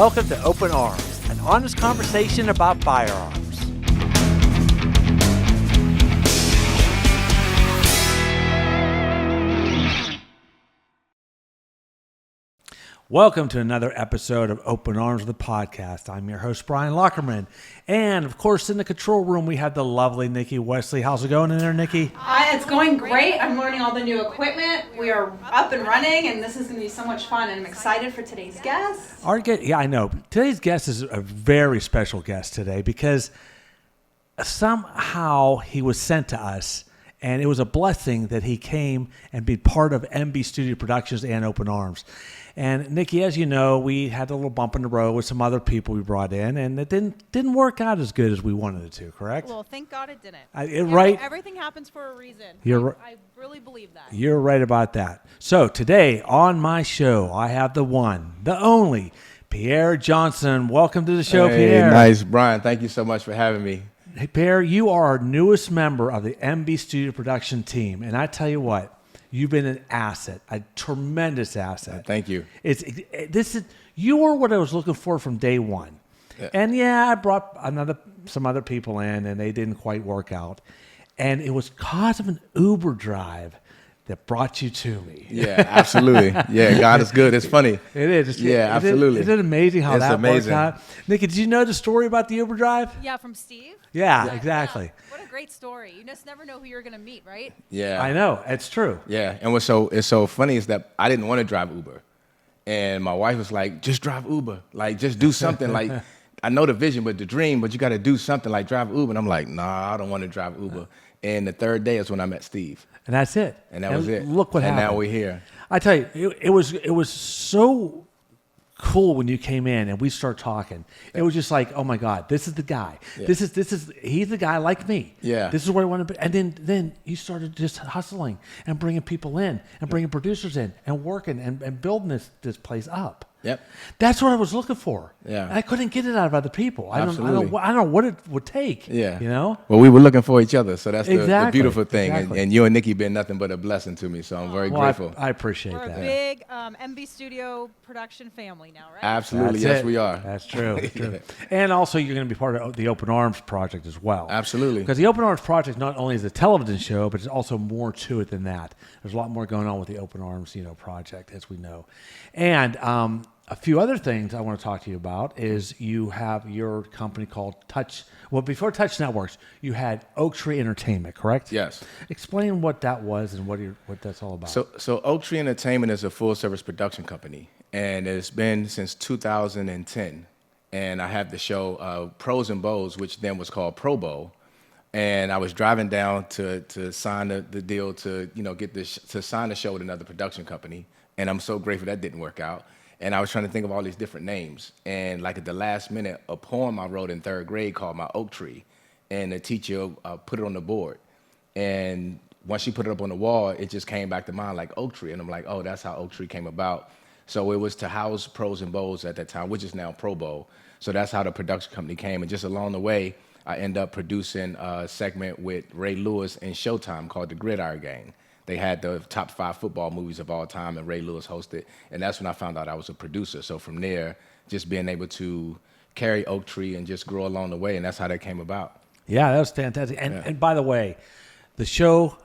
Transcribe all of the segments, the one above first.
Welcome to Open Arms, an honest conversation about firearms. Welcome to another episode of Open Arms, the podcast. I'm your host, Brian Lockerman. And, of course, in the control room, we have the lovely Nikki Wesley. How's it going in there, Nikki? It's going great. I'm learning all the new equipment. We are up and running, and this is going to be so much fun. And I'm excited for today's guest. Yeah, I know. Today's guest is a very special guest today because somehow he was sent to us, and it was a blessing that he came and be part of MB Studio Productions and Open Arms. And Nikki, as you know, we had a little bump in the road with some other people we brought in, and it didn't work out as good as we wanted it to. Correct? Well, thank God it didn't. Everything happens for a reason. I really believe that. You're right about that. So today on my show, I have the one, the only, Pierre Johnson. Welcome to the show, Pierre. Nice, Brian. Thank you so much for having me. Hey, Pierre, you are our newest member of the MB Studio Production team, and I tell you what. You've been an asset, a tremendous asset. Thank you. You were what I was looking for from day one. Yeah. And I brought some other people in, and they didn't quite work out. And it was cause of an Uber drive that brought you to me. Yeah, absolutely. Yeah, God is good. It's funny. It is. Absolutely. Isn't it amazing how that amazing. worked out? Nikki, did you know the story about the Uber drive? Yeah, from Steve? Yeah, exactly. Yeah. What a great story. You just never know who you're going to meet, right? Yeah. I know. It's true. Yeah, and what's so funny is that I didn't want to drive Uber. And my wife was like, just drive Uber. Like, just do something. Like, I know the vision, but the dream, but you got to do something like drive Uber. And I'm like, nah, I don't want to drive Uber. And the third day is when I met Steve. And that's it. And that was it. Look what happened. And now we're here. I tell you, it was so cool when you came in and we start talking. It was just like, oh my God, this is the guy. Yeah. He's the guy like me. Yeah. This is what I want to be. And then you started just hustling and bringing people in and bringing producers in and working and building this place up. Yep. That's what I was looking for. Yeah. And I couldn't get it out of other people. I don't Absolutely. know what it would take. Yeah. You know? Well, we were looking for each other, so that's Exactly. the beautiful thing. Exactly. And you and Nikki been nothing but a blessing to me, so I'm very grateful. I appreciate We're that. a big MB Studio production family now, right? Absolutely. That's Yes, it. we are. That's true. True. And also, you're going to be part of the Open Arms project as well. Absolutely. Because the Open Arms project not only is a television show, but there's also more to it than that. There's a lot more going on with the Open Arms, project, as we know. And a few other things I want to talk to you about is you have your company called Touch. Well, before Touch Networks, you had Oak Tree Entertainment, correct? Yes. Explain what that was and what that's all about. So Oak Tree Entertainment is a full-service production company, and it's been since 2010. And I have the show Pros and Bows, which then was called Pro Bowl. And I was driving down to sign the deal to to sign the show with another production company, and I'm so grateful that didn't work out. And I was trying to think of all these different names. And like at the last minute, a poem I wrote in third grade called My Oak Tree. And the teacher put it on the board. And once she put it up on the wall, it just came back to mind like Oak Tree. And I'm like, oh, that's how Oak Tree came about. So it was to house Pros and Bows at that time, which is now Pro Bowl. So that's how the production company came. And just along the way, I ended up producing a segment with Ray Lewis and Showtime called The Gridiron Gang. They had the top 5 football movies of all time, and Ray Lewis hosted. And that's when I found out I was a producer. So from there, just being able to carry Oak Tree and just grow along the way, and that's how that came about. Yeah, that was fantastic. And by the way, the show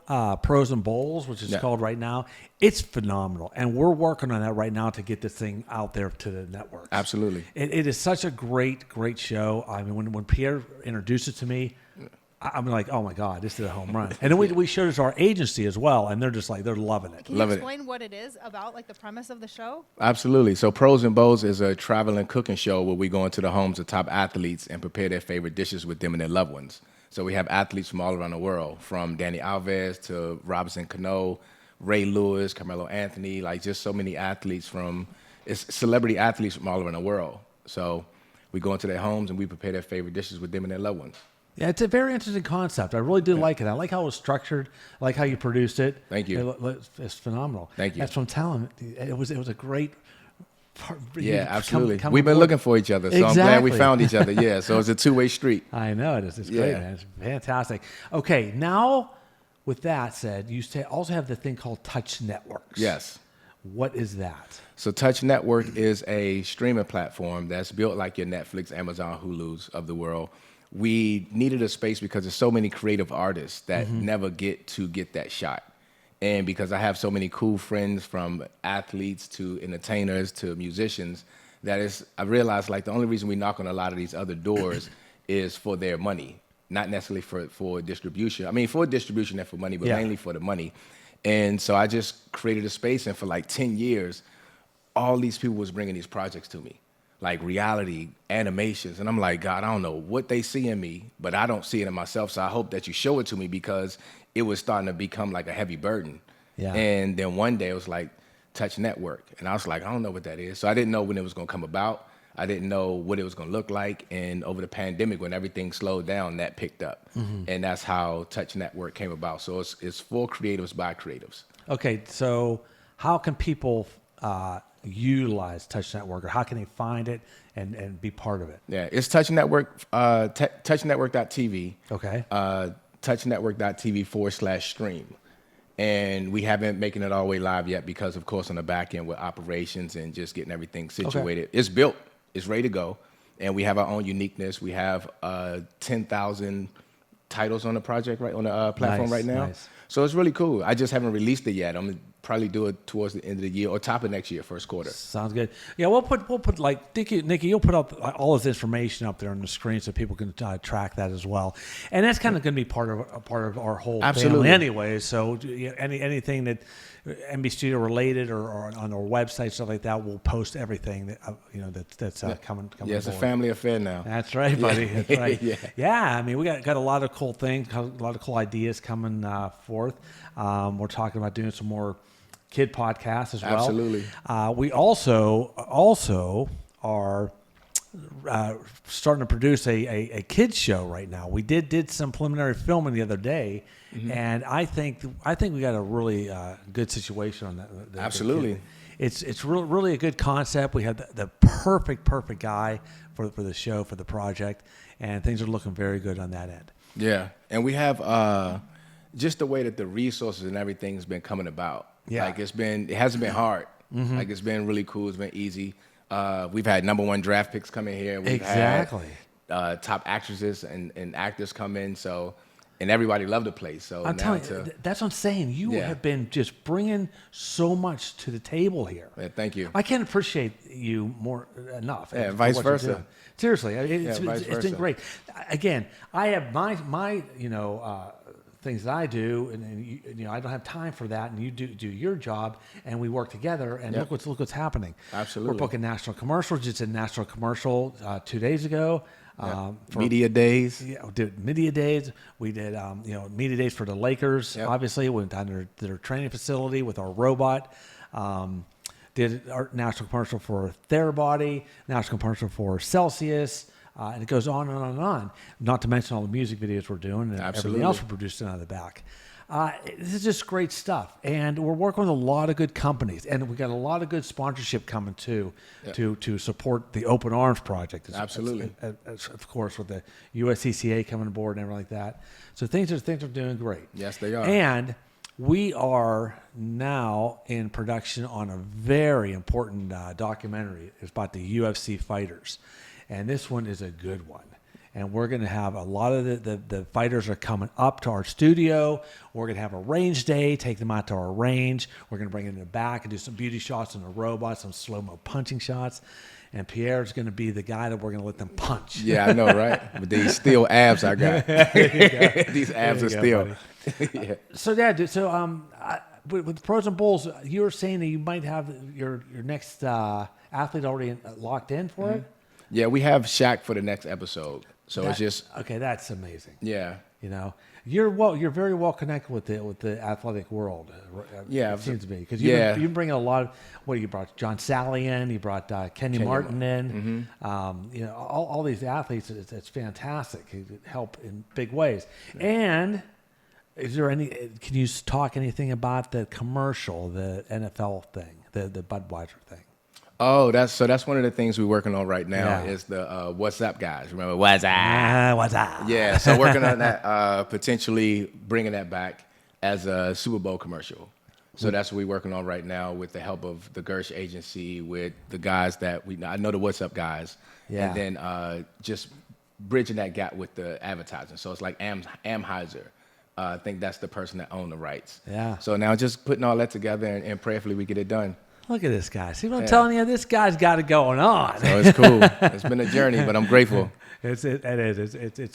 Pros and Bowls, which is called right now, it's phenomenal. And we're working on that right now to get this thing out there to the networks. Absolutely. It is such a great, great show. I mean, when Pierre introduced it to me, I'm like, oh my God, this is a home run. And then we showed it to our agency as well, and they're just like, they're loving it. Can you explain what it is about, like the premise of the show? Absolutely. So Pros and Bows is a traveling cooking show where we go into the homes of top athletes and prepare their favorite dishes with them and their loved ones. So we have athletes from all around the world, from Danny Alves to Robinson Cano, Ray Lewis, Carmelo Anthony, like just so many athletes it's celebrity athletes from all around the world. So we go into their homes and we prepare their favorite dishes with them and their loved ones. Yeah, it's a very interesting concept. I really did like it. I like how it was structured. I like how you produced it. Thank you. It's phenomenal. Thank you. That's what I'm telling you. It was a great part. Yeah, absolutely. Come We've been aboard. looking for each other, so I'm glad we found each other. Yeah, so it's a two-way street. I know it is. It's great, man. It's fantastic. Okay, now with that said, you also have the thing called Touch Networks. Yes. What is that? So Touch Network is a streaming platform that's built like your Netflix, Amazon, Hulu's of the world. We needed a space because there's so many creative artists that never get to get that shot. And because I have so many cool friends from athletes to entertainers to musicians, I realized like the only reason we knock on a lot of these other doors is for their money, not necessarily for distribution. I mean, for distribution and for money, but mainly for the money. And so I just created a space, and for like 10 years, all these people was bringing these projects to me, like reality, animations. And I'm like, God, I don't know what they see in me, but I don't see it in myself. So I hope that you show it to me, because it was starting to become like a heavy burden. Yeah. And then one day it was like Touch Network. And I was like, I don't know what that is. So I didn't know when it was going to come about. I didn't know what it was going to look like. And over the pandemic, when everything slowed down, that picked up. And that's how Touch Network came about. So it's for creatives by creatives. Okay, so how can people utilize Touch Network, or how can they find it and be part of it? Yeah, it's Touch Network, touchnetwork.tv. Okay. Touchnetwork.tv/stream. And we haven't making it all the way live yet because, of course, on the back end with operations and just getting everything situated. Okay. It's built. It's ready to go. And we have our own uniqueness. We have 10,000 titles on the project, right on the platform right now. Nice. So it's really cool. I just haven't released it yet. I'm going to probably do it towards the end of the year or top of next year, first quarter. Sounds good. Yeah, we'll put like Nikki, you'll put up all this information up there on the screen so people can track that as well. And that's kind of going to be part of our whole family anyway. So anything that MB Studio related or on our website, stuff like that, we'll post everything that that's coming. Yeah, it's a forward. family affair now. That's right, buddy. Yeah. That's right. Yeah. Yeah, I mean, we got a lot of cool things, a lot of cool ideas coming forth. We're talking about doing some more kid podcasts as well. Absolutely. We also are starting to produce a kids show right now. We did some preliminary filming the other day, and I think we got a really good situation on that. Absolutely. It's really a good concept. We have the perfect guy for the show, for the project, and things are looking very good on that end. Yeah, and we have just the way that the resources and everything's been coming about. Yeah. Like it hasn't been hard. Like it's been really cool. It's been easy. We've had #1 draft picks come in here. We've had top actresses and actors come in. So, and everybody loved the place. So I'm telling you, that's what I'm saying. You have been just bringing so much to the table here. Yeah, thank you. I can't appreciate you more enough. Yeah, for vice what you're versa. doing. Seriously, it's vice been versa. great. Again, I have my things that I do, and I don't have time for that, and you do your job, and we work together, and look what's happening. Absolutely. We're booking national commercials. Just a national commercial 2 days ago. For media days. Yeah, we did media days. We did media days for the Lakers. Yep. Obviously, we went down to their training facility with our robot. Did our national commercial for Therabody, national commercial for Celsius. And it goes on and on and on, not to mention all the music videos we're doing and everything else we're producing out of the back. This is just great stuff. And we're working with a lot of good companies. And we got a lot of good sponsorship coming too to support the Open Arms Project. Absolutely. Of course, with the USCCA coming aboard and everything like that. So things are doing great. Yes, they are. And we are now in production on a very important documentary. It's about the UFC fighters. And this one is a good one. And we're going to have a lot of the fighters are coming up to our studio. We're going to have a range day, take them out to our range. We're going to bring it in the back and do some beauty shots on the robot, some slow-mo punching shots. And Pierre's going to be the guy that we're going to let them punch. Yeah, I know, right? With these steel abs I got. These abs are steel. Yeah. So, dude, with Pros and Bulls, you were saying that you might have your next athlete already locked in for it? Yeah, we have Shaq for the next episode. So it's just okay. That's amazing. Yeah. You're very well connected with the athletic world. Yeah, it seems to be because you bring a lot of you brought John Sally in, you brought Kenny Martin in. All these athletes. It's fantastic. It help in big ways. And is there can you talk anything about the commercial, the NFL thing, the Budweiser thing? Oh, that's one of the things we're working on right now is the What's Up guys. Remember What's Up? What's up? Yeah, so working on that, potentially bringing that back as a Super Bowl commercial. So that's what we're working on right now with the help of the Gersh agency, with the guys that I know the What's Up guys. Yeah. And then just bridging that gap with the advertising. So it's like Amheiser. I think that's the person that owned the rights. Yeah. So now just putting all that together and prayerfully we get it done. Look at this guy. See what I'm telling you? This guy's got it going on. So it's cool. It's been a journey, but I'm grateful. It's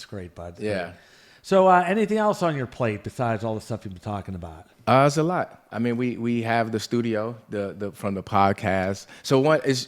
great, bud. It's Yeah. great. So anything else on your plate besides all the stuff you've been talking about? It's a lot. I mean, we have the studio, the from the podcast. So one is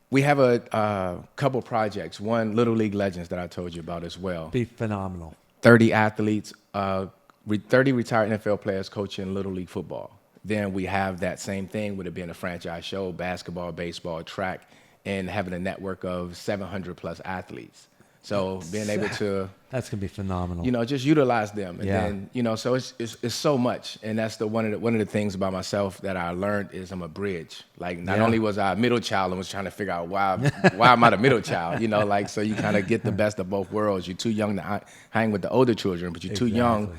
we have a couple projects. One, Little League Legends that I told you about as well. Be phenomenal. 30 athletes, 30 retired NFL players coaching Little League football. Then we have that same thing with it being a franchise show, basketball, baseball, track, and having a network of 700 plus athletes. So being able to, that's gonna be phenomenal. just utilize them, and Yeah. then so it's so much, and that's one of the things about myself that I learned is I'm a bridge. Like not only was I a middle child and was trying to figure out why am I the middle child, so you kind of get the best of both worlds. You're too young to hang with the older children, but you're too young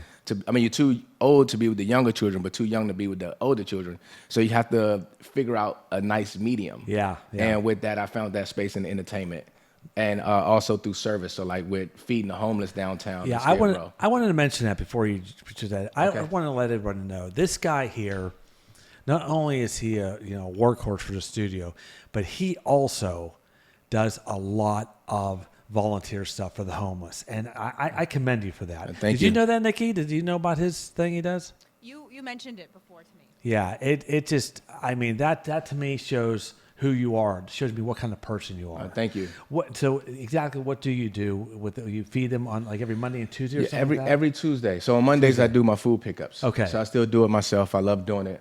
you're too old to be with the younger children, but too young to be with the older children. So you have to figure out a nice medium. Yeah. And with that, I found that space in entertainment. And also through service, so like with feeding the homeless downtown. Yeah, I wanted to mention that before you picture that. I want to let everyone know this guy here. Not only is he a workhorse for the studio, but he also does a lot of volunteer stuff for the homeless, and I commend you for that. Thank you. Did you know that, Nikki? Did you know about his thing he does? You mentioned it before to me. Yeah, it just that to me shows who you are. It shows me what kind of person you are. Thank you. So exactly what do you do you feed them on like every Monday and Tuesday or something? Every Tuesday. So on Mondays I do my food pickups. Okay. So I still do it myself. I love doing it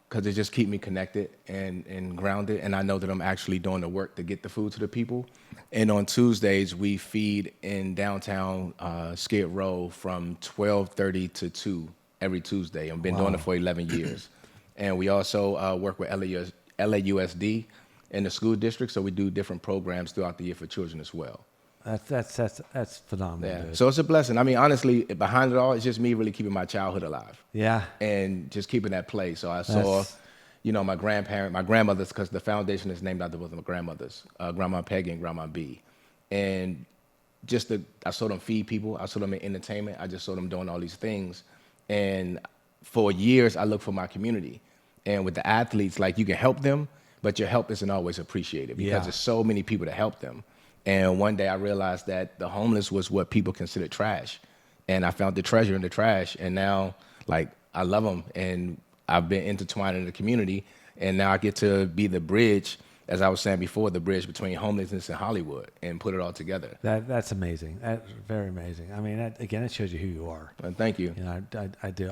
because it just keeps me connected and grounded, and I know that I'm actually doing the work to get the food to the people. And on Tuesdays we feed in downtown Skid Row from 12:30 to 2 every Tuesday. I've been doing it for 11 years, and we also work with LAUSD in the school district, so we do different programs throughout the year for children as well. That's phenomenal. Yeah. Dude. So it's a blessing. I mean, honestly, behind it all, it's just me really keeping my childhood alive. Yeah. And just keeping that play. So I saw, my grandmothers, because the foundation is named after both of my grandmothers, Grandma Peggy and Grandma B. And I saw them feed people. I saw them in entertainment. I just saw them doing all these things. And for years, I looked for my community. And with the athletes, like you can help them, but your help isn't always appreciated because there's so many people to help them. And one day I realized that the homeless was what people considered trash. And I found the treasure in the trash. And now, like, I love them. And I've been intertwined in the community. And now I get to be the bridge, as I was saying before, the bridge between homelessness and Hollywood and put it all together. That's amazing. That's very amazing. I mean, again, it shows you who you are. And thank you. I do.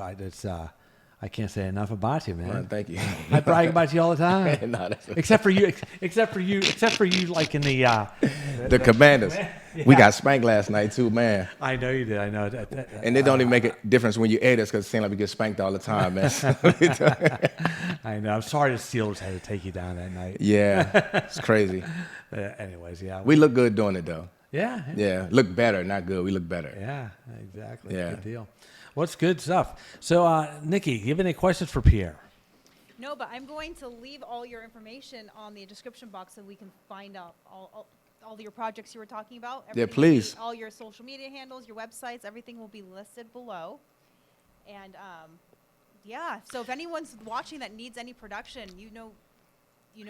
I can't say enough about you, man. Well, thank you. I brag about you all the time. No, that's okay. Except for you, like in the Commanders. Yeah. We got spanked last night too, man. I know you did. I know. And it don't even make a difference when you aid us because it seems like we get spanked all the time, man. I know. I'm sorry the Steelers had to take you down that night. Yeah, it's crazy. Anyways, yeah. We look good doing it though. Yeah. Yeah, look better, not good. We look better. Yeah, exactly. Yeah. Good deal. Well, it's good stuff. So, Nikki, you have any questions for Pierre? No, but I'm going to leave all your information on the description box so we can find out all your projects you were talking about. Yeah, Everything please. all your social media handles, your websites, everything will be listed below. And so if anyone's watching that needs any production, you know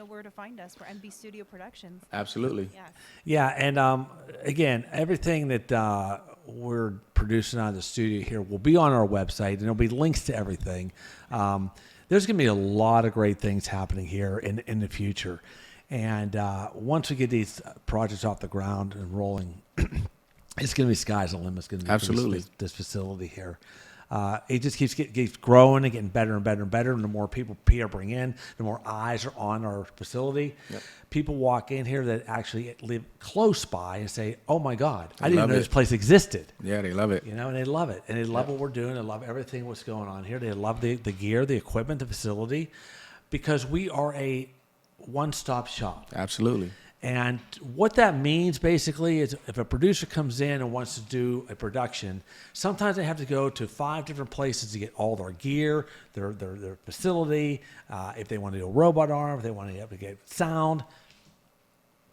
where to find us. We're MB Studio Productions. Absolutely. Yes. Yeah, and again, everything that we're producing out of the studio here will be on our website, and there'll be links to everything. There's going to be a lot of great things happening here in the future. And once we get these projects off the ground and rolling, it's going to be sky's the limit. It's going to be Absolutely. this facility here. It just keeps growing and getting better and better and better. And the more people Pierre bring in, the more eyes are on our facility. Yep. People walk in here that actually live close by and say, "Oh my God, I didn't know this place existed." Yeah, they love it. And they love it, and they love what we're doing. They love everything what's going on here. They love the gear, the equipment, the facility, because we are a one-stop shop. Absolutely. And what that means basically is if a producer comes in and wants to do a production, sometimes they have to go to 5 different places to get all their gear, their facility. If they want to do a robot arm, if they want to get sound,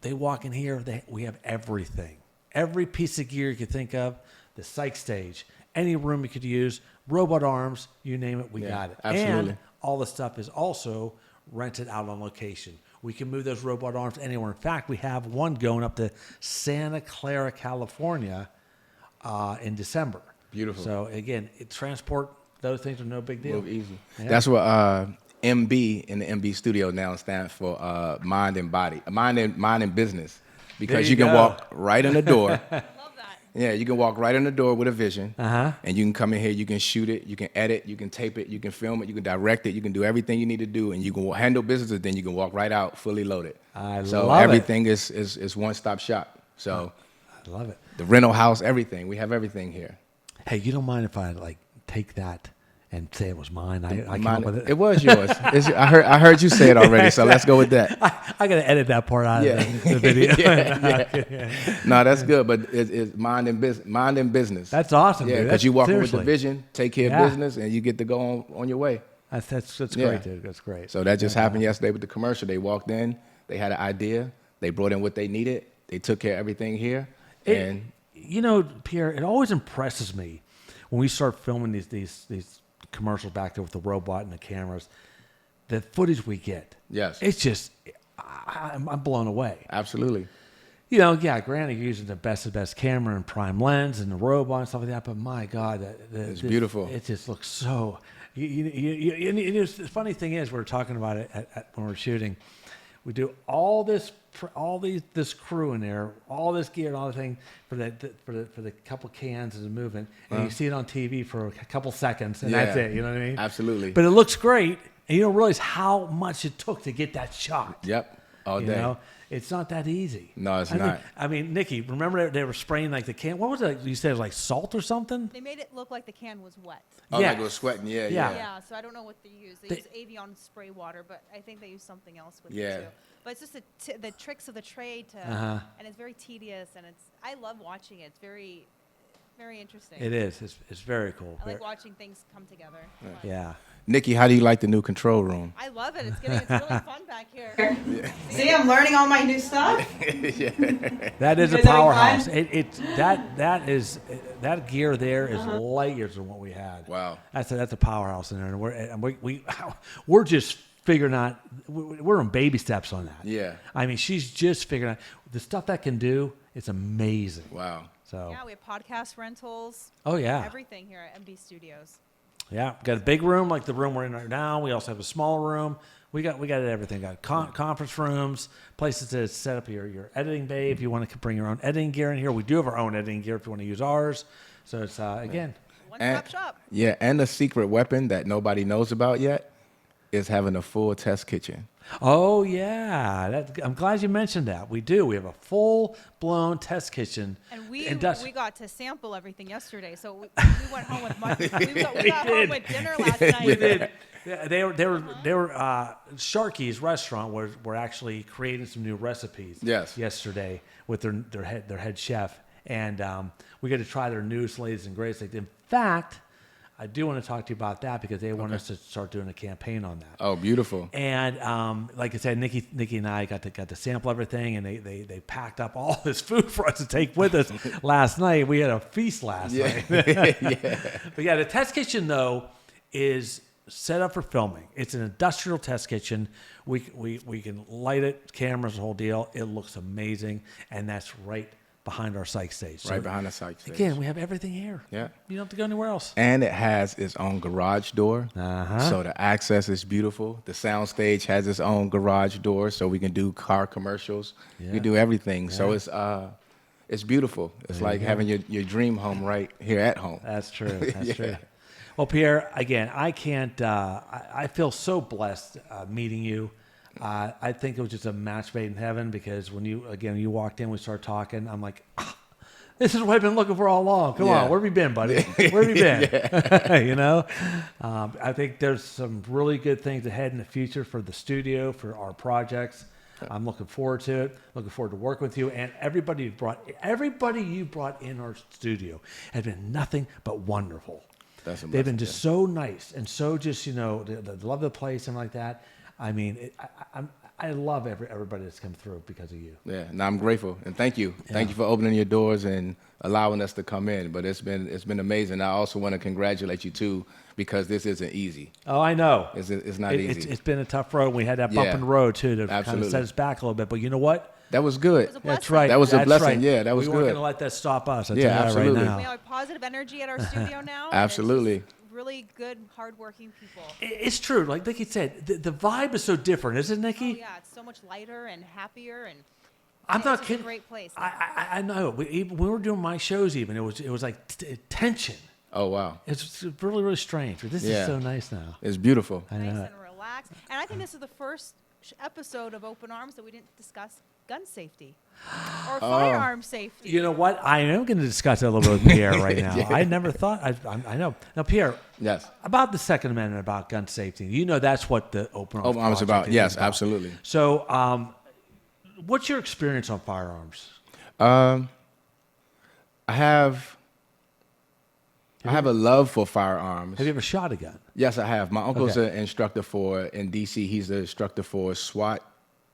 they walk in here, we have everything. Every piece of gear you could think of, the psych stage, any room you could use, robot arms, you name it, we got it. Absolutely. And all the stuff is also rented out on location. We can move those robot arms anywhere. In fact, we have one going up to Santa Clara, California in December. Beautiful. So again, transport, those things are no big deal. Move easy. Yeah. That's what MB in the MB studio now stands for mind and body, mind and business, because There you can go. walk right in the door. Love that. Yeah, you can walk right in the door with a vision, Uh-huh. and you can come in here, you can shoot it, you can edit, you can tape it, you can film it, you can direct it, you can do everything you need to do, and you can handle business, and then you can walk right out fully loaded. So love it. everything is one-stop shop. So I love it. the rental house, everything, we have everything here. Hey, you don't mind if I take that and say it was mine? I came up with it. It was yours. I heard you say it already, so let's go with that. I got to edit that part out Yeah. of the video. Yeah. No, that's good, but it's mind and business. That's awesome. Yeah, dude. because you walk in with the Seriously. vision, take care Yeah. of business, and you get to go on your way. That's Yeah. great, dude. That's great. So that just happened yesterday with the commercial. They walked in, they had an idea, they brought in what they needed, they took care of everything here, and You know, Pierre, it always impresses me when we start filming these commercials back there with the robot and the cameras, the footage we get. yes, It's just, I'm blown away. absolutely. You know, yeah, granted, you're using the best of the best camera and prime lens and the robot and stuff like that, but my God, It's beautiful. It just looks so. The funny thing is, we were talking about it when we were shooting. We do all this crew in there, all this gear and all the thing for the couple cans and the movement, and you see it on TV for a couple seconds, and that's Yeah. it. You know what I mean? Absolutely. But it looks great, and you don't realize how much it took to get that shot. Yep, all You day. know, it's not that easy. No, it's I think- not. I mean, Nikki, remember they were spraying like the can. What was it? You said it was like salt or something? They made it look like the can was wet. Oh, Yeah. like it was sweating. Yeah, Yeah. yeah. Yeah, so I don't know what they use. They use Avion spray water, but I think they use something else with Yeah. it too. But it's just the tricks of the trade to, Uh-huh. and it's very tedious, and I love watching it. It's very, very interesting. It is. It's very cool. I like watching things come together. Yeah. Nikki, how do you like the new control room? I love it. It's really fun back here. See, I'm learning all my new stuff. That is You a guys having powerhouse. fun? That gear there is light years than what we had. Wow. That's a powerhouse in there, and we're just figuring out. We're on baby steps on that. Yeah. I mean, she's just figuring out the stuff that can do. It's amazing. Wow. So. Yeah, we have podcast rentals. Oh yeah. Everything here at MB Studios. Yeah, we got a big room like the room we're in right now. We also have a small room. We got everything. Got conference rooms, places to set up your editing bay if you want to bring your own editing gear in here. We do have our own editing gear if you want to use ours. So it's again. One-stop shop. Yeah, and the secret weapon that nobody knows about yet is having a full test kitchen. Oh yeah, I'm glad you mentioned that. We do. We have a full blown test kitchen. And we Industri- got to sample everything yesterday, so we went home with we got home with dinner last night. We did. Yeah, they were Sharky's restaurant were actually creating some new recipes. Yes. Yesterday with their head chef, and we got to try their newest, latest, and greatest. In fact, I do want to talk to you about that because they want us to start doing a campaign on that. Oh, beautiful. And like I said, Nikki and I got to sample everything, and they packed up all this food for us to take with us last night. We had a feast last night. But yeah, the test kitchen though is set up for filming. It's an industrial test kitchen. We can light it, cameras, the whole deal. It looks amazing, and that's right behind our psych stage. Right behind the psych stage. Again, we have everything here. Yeah. You don't have to go anywhere else. And it has its own garage door. Uh-huh. So the access is beautiful. The sound stage has its own garage door, so we can do car commercials. Yeah. We can do everything. So it's beautiful. It's like you go. having your dream home right here at home. That's true. That's Yeah. true. Well, Pierre, again, I can't. I feel so blessed meeting you. I think it was just a match made in heaven because when you walked in, we started talking. I'm like, this is what I've been looking for all along. Come Yeah. on, where have you been, buddy? Where have you been? You know, I think there's some really good things ahead in the future for the studio, for our projects. I'm looking forward to it. Looking forward to working with you and everybody you brought in our studio has been nothing but wonderful. That's a They've been blessing, just so nice and so just they love the place and like that. I mean, I love everybody that's come through because of you. Yeah, and I'm grateful and thank you. Thank you for opening your doors and allowing us to come in. But it's been amazing. I also want to congratulate you too because this isn't easy. Oh, I know. It's not easy. It's been a tough road. We had that bump in the road too to kind of Absolutely. set us back a little bit. But you know what? That was good. That's right. That was a That's blessing. right. Yeah, that was we weren't good. going to let that stop us. I'll Yeah, tell you that absolutely. right now. We have positive energy at our studio now. and it's Absolutely. just really good, hardworking people. It's true. Like Nikki said, the vibe is so different, isn't it, Nikki? Oh, yeah, it's so much lighter and happier, and I'm it's not just kidding. a great place. I know. When we were doing my shows, even it was like tension. Oh, wow. It's really, really strange. But this is Yeah. so nice now. It's beautiful. I Nice know. and relaxed. And I think this is the first episode of Open Arms that we didn't discuss gun safety or firearm safety. You know what? I am going to discuss it a little bit with Pierre right now. Yeah. I never thought. I know. Now, Pierre, Yes. about the Second Amendment, about gun safety. You know that's what the Open Arms Open Arms Project about. is Yes, about. absolutely. So, what's your experience on firearms? I have a love for firearms. Have you ever shot a gun? Yes, I have. My uncle's Okay. an instructor in D.C. He's the instructor for SWAT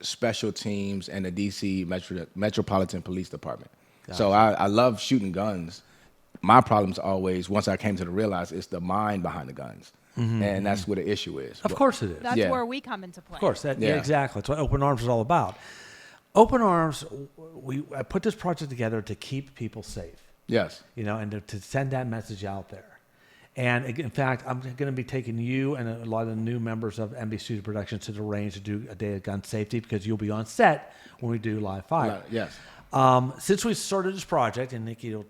special teams and the D.C. Metropolitan Police Department. So I love shooting guns. My problem's always, once I came to realize, it's the mind behind the guns. And that's what the issue is. Of course it is. That's Yeah. where we come into play. Of course, Yeah. exactly. That's what Open Arms is all about. Open Arms, I put this project together to keep people safe, Yes. and to send that message out there. And in fact, I'm going to be taking you and a lot of the new members of NBC Studio Productions to the range to do a day of gun safety because you'll be on set when we do live fire. Yes. Since we started this project, and Nikki will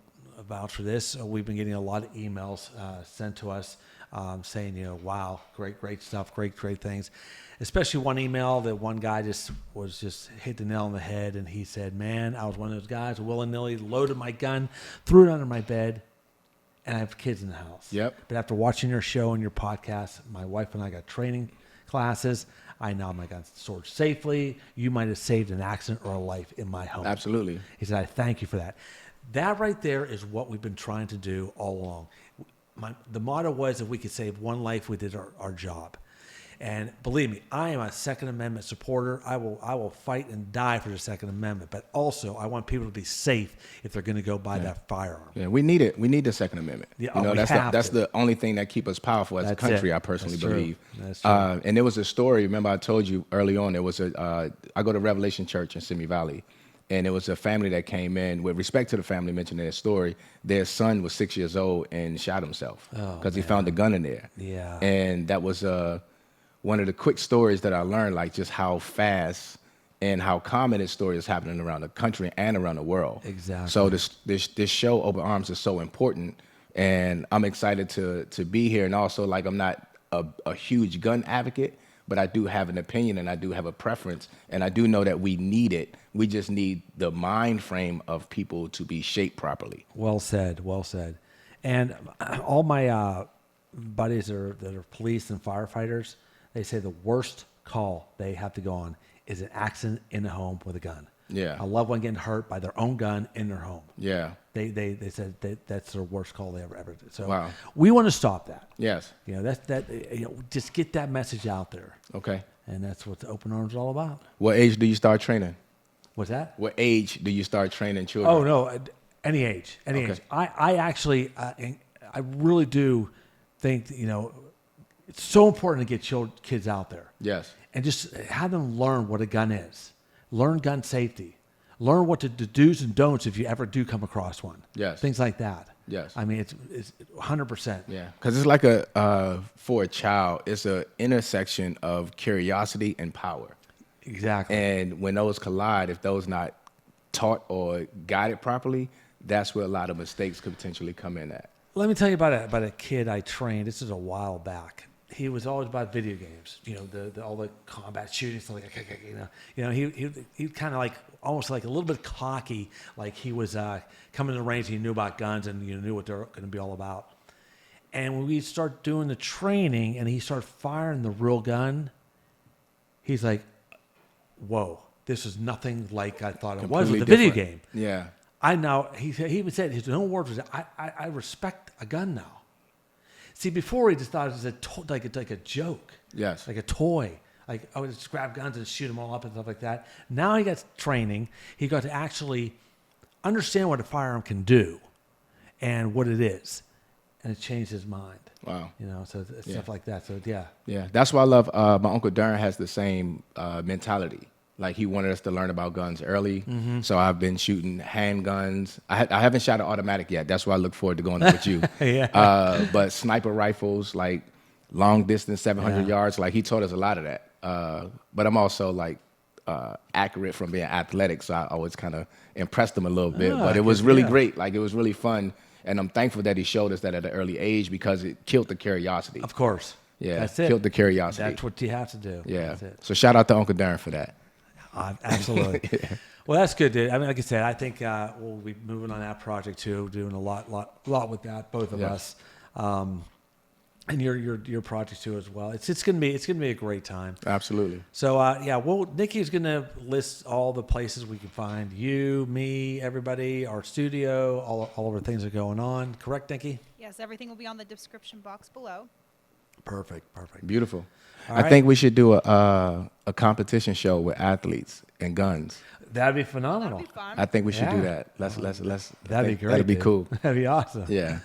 vouch for this, we've been getting a lot of emails sent to us saying, wow, great stuff, great things. Especially one email that one guy just hit the nail on the head, and he said, man, I was one of those guys who willy-nilly loaded my gun, threw it under my bed, and I have kids in the house. Yep. But after watching your show and your podcast, my wife and I got training classes. I know my gun's stored safely. You might have saved an accident or a life in my home. Absolutely. He said, I thank you for that. That right there is what we've been trying to do all along. The motto was if we could save one life, we did our job. And believe me, I am a Second Amendment supporter. I will fight and die for the Second Amendment. But also, I want people to be safe if they're going to go buy that firearm. Yeah, we need it. We need the Second Amendment. Yeah, we that's have that's to. the only thing that keep us powerful as a That's country. it. I personally That's true. believe. That's true. And there was a story. Remember, I told you early on. There was I go to Revelation Church in Simi Valley, and there was a family that came in. With respect to the family mentioned in their story, their son was 6 years old and shot himself because he found a gun in there. Yeah. And that was one of the quick stories that I learned, like just how fast and how common this story is happening around the country and around the world. Exactly. So this show, Open Arms, is so important, and I'm excited to be here. And also, like, I'm not a huge gun advocate, but I do have an opinion and I do have a preference, and I do know that we need it. We just need the mind frame of people to be shaped properly. Well said. Well said. And all my buddies that are police and firefighters, they say the worst call they have to go on is an accident in the home with a gun. Yeah. A loved one getting hurt by their own gun in their home. Yeah. They said that's their worst call they ever did. So Wow. we want to stop that. Yes. Just get that message out there. Okay. And that's what the Open Arms is all about. What age do you start training? What's that? What age do you start training children? Oh, no, any age, any Okay. age. I actually, I really do think, it's so important to get kids out there. Yes. And just have them learn what a gun is. Learn gun safety. Learn what the do's and don'ts if you ever do come across one. Yes. Things like that. Yes. I mean, it's 100%. Yeah, because it's like for a child, it's an intersection of curiosity and power. Exactly. And when those collide, if those not taught or guided properly, that's where a lot of mistakes could potentially come in at. Let me tell you about a kid I trained. This is a while back. He was always about video games, all the combat shooting stuff. He kind of like almost like a little bit cocky, like he was coming to the range. And he knew about guns and knew what they're going to be all about. And when we start doing the training and he started firing the real gun, he's like, "Whoa, this is nothing like I thought it was with Completely the video different. game. Yeah. I now, he even said, his own words was, I respect a gun now. See, before he just thought it was like a joke. Yes. Like a toy. Like, I would just grab guns and shoot them all up and stuff like that. Now he got training. He got to actually understand what a firearm can do and what it is. And it changed his mind. Wow. You know, so stuff like that. So, yeah. Yeah, that's why I love. My uncle Darren has the same mentality. Like he wanted us to learn about guns early. So I've been shooting handguns. I haven't shot an automatic yet. That's why I look forward to going up with you. Yeah. But sniper rifles, like long distance, 700 yards. Like he taught us a lot of that. But I'm also like accurate from being athletic, so I always kind of impressed him a little bit. But it was really great. Like it was really fun. And I'm thankful that he showed us that at an early age because it killed the curiosity. Of course. Yeah, That's it. killed the curiosity. That's what you have to do. Yeah. That's it. So shout out to Uncle Darren for that. Absolutely. Well, that's good, dude. I mean, like I said, I think we'll be moving on that project too, doing a lot with that, both of us, and your project too as well. It's gonna be a great time. Absolutely. So Nikki's gonna list all the places we can find you, me, everybody, our studio, all of our things that are going on. Correct, Nikki? Yes, everything will be on the description box below. Perfect. Beautiful. All I right. think we should do a competition show with athletes and guns. That'd be That'll phenomenal. be fun. I think we should do Yeah. that. Let's. That'd be great. That'd be dude. cool. That'd be awesome. Yeah.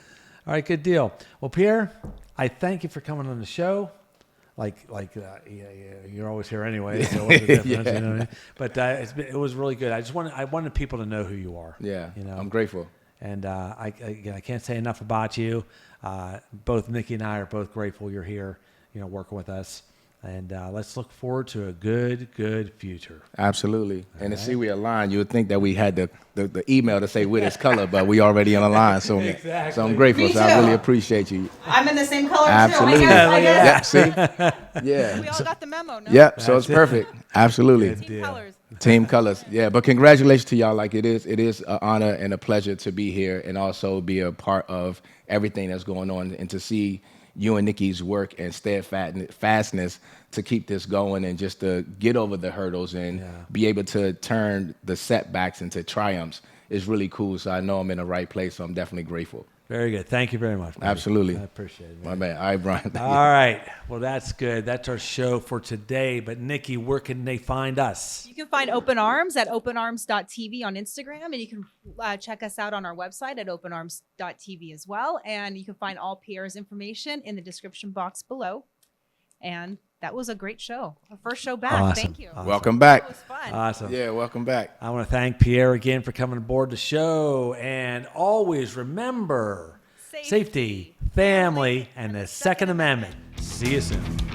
All right, good deal. Well, Pierre, I thank you for coming on the show. You're always here anyway, so what's the difference? You know what I mean? But it was really good. I wanted people to know who you are. Yeah. You know, I'm grateful. and I can't say enough about you. Both Nikki and I are both grateful you're here, working with us. And let's look forward to a good future. Absolutely. And to see we align, you would think that we had the email to say with this color, but we already on the line. So, Exactly. so I'm grateful. Me So I really too. appreciate you. I'm in the same color Absolutely. too. I guess. Yep. See. Yeah. We all got the memo, no? Yep. So it's That's it. perfect. Absolutely. Good Team deal. colors. Team colors. Yeah. But congratulations to y'all. Like it is an honor and a pleasure to be here and also be a part of everything that's going on and to see you and Nikki's work and steadfastness to keep this going and just to get over the hurdles and be able to turn the setbacks into triumphs is really cool. So I know I'm in the right place. So I'm definitely grateful. Very good. Thank you very much. buddy. Absolutely. I appreciate it. My Man. man. All right, Brian. Thank All you. right. Well, that's good. That's our show for today. But Nikki, where can they find us? You can find Open Arms at openarms.tv on Instagram, and you can check us out on our website at openarms.tv as well. And you can find all Pierre's information in the description box below. And that was a great show. Our first show back. Awesome. Thank you. Awesome. Welcome It back. was fun. Awesome. Yeah, welcome back. I want to thank Pierre again for coming aboard the show. And always remember safety, family, and the Second Amendment. See you soon.